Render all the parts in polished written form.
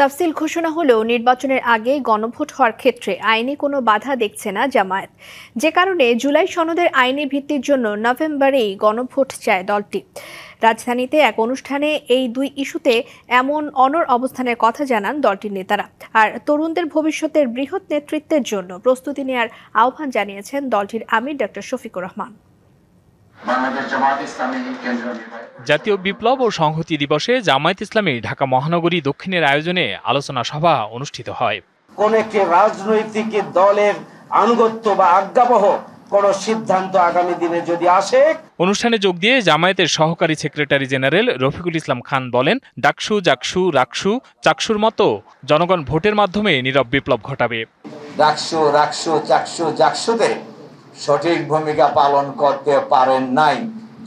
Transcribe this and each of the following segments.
তাফসিল ঘোষণা হলেও নির্বাচনের আগে গণভোট হওয়ার ক্ষেত্রে আইনি কোনো বাধা দেখছে না জামায়াত, যে কারণে জুলাই সনদের আইনি ভিত্তির জন্য নভেম্বরেই গণভোট চায় দলটি। রাজধানীতে এক অনুষ্ঠানে এই দুই ইস্যুতে এমন অনড় অবস্থানের কথা জানান দলটির নেতারা। আর তরুণদের ভবিষ্যতের বৃহৎ নেতৃত্বের জন্য প্রস্তুতি নেওয়ার আহ্বান জানিয়েছেন দলটির আমির ডক্টর শফিকুর রহমান। জাতীয় বিপ্লব ও সংহতি দিবসে জামায়াত ইসলামী ঢাকা মহানগরী দক্ষিণের আয়োজনে আলোচনা সভা অনুষ্ঠিত হয়। কোন একটি রাজনৈতিক দলের আনুগত্য বা আজ্ঞাবহ কোন সিদ্ধান্ত আগামী দিনে যদি আসে। অনুষ্ঠানে যোগ দিয়ে জামায়াতের সহকারী সেক্রেটারি জেনারেল রফিকুল ইসলাম খান বলেন, ডাকসু জাকসু রাকসু চাকসুর মতো জনগণ ভোটের মাধ্যমে নীরব বিপ্লব ঘটাবে। ডাকসু রাকসু চাকসু জাকসুতে সঠিক ভূমিকা পালন করতে পারেন নাই,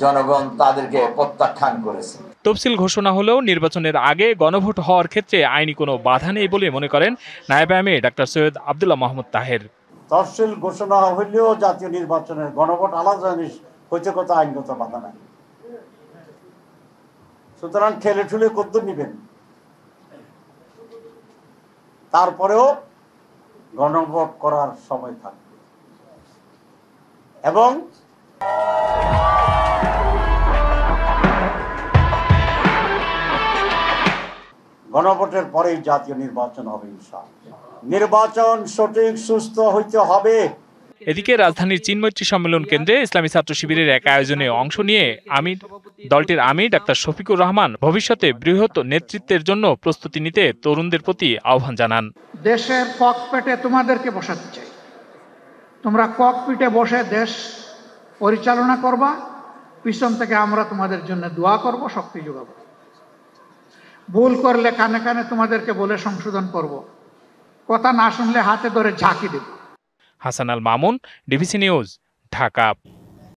জনগণ তাদেরকে প্রত্যাখ্যান করেছে। তফসিল ঘোষণা হলেও নির্বাচনের আগে গণভোট হওয়ার ক্ষেত্রে আইনি কোনো বাধা নেই বলে মনে করেন নায়েব আমির ডাক্তার সৈয়দ আব্দুল্লাহ মাহমুদ তাহের। তফসিল ঘোষণা হলেও জাতীয় নির্বাচনের গণভোট আলাদা জিনিস হইতে কথা আইনগত বাধা নাই, সুতরাং ঠেলে ঠুলে কদ্দুর নিবেন, তারপরেও গণভোট করার সময় থাকবে এবং গণভোটের পরেই জাতীয় নির্বাচন হবে ইনশাআল্লাহ। নির্বাচন সঠিক সুস্থ হইতে হবে। এদিকে রাজধানীর চিন্মৈত্রী সম্মেলন কেন্দ্রে ইসলামী ছাত্র শিবিরের এক আয়োজনে অংশ নিয়ে দলটির আমির ডাক্তার শফিকুর রহমান ভবিষ্যতে বৃহৎ নেতৃত্বের জন্য প্রস্তুতি নিতে তরুণদের প্রতি আহ্বান জানান। দেশের ককপিটে তোমাদেরকে বসাতে চাই, তোমরা ককপিটে বসে দেশ পরিচালনা করবা, পিছন থেকে আমরা তোমাদের জন্য দোয়া করব, শক্তি যোগাবো। ভুল করলে কানে কানে তোমাদেরকে বলে সংশোধন করব, কথা না শুনলে হাতে ধরে ঝাঁকি দেব। Hasan Al Mamun, DBC news, Dhaka.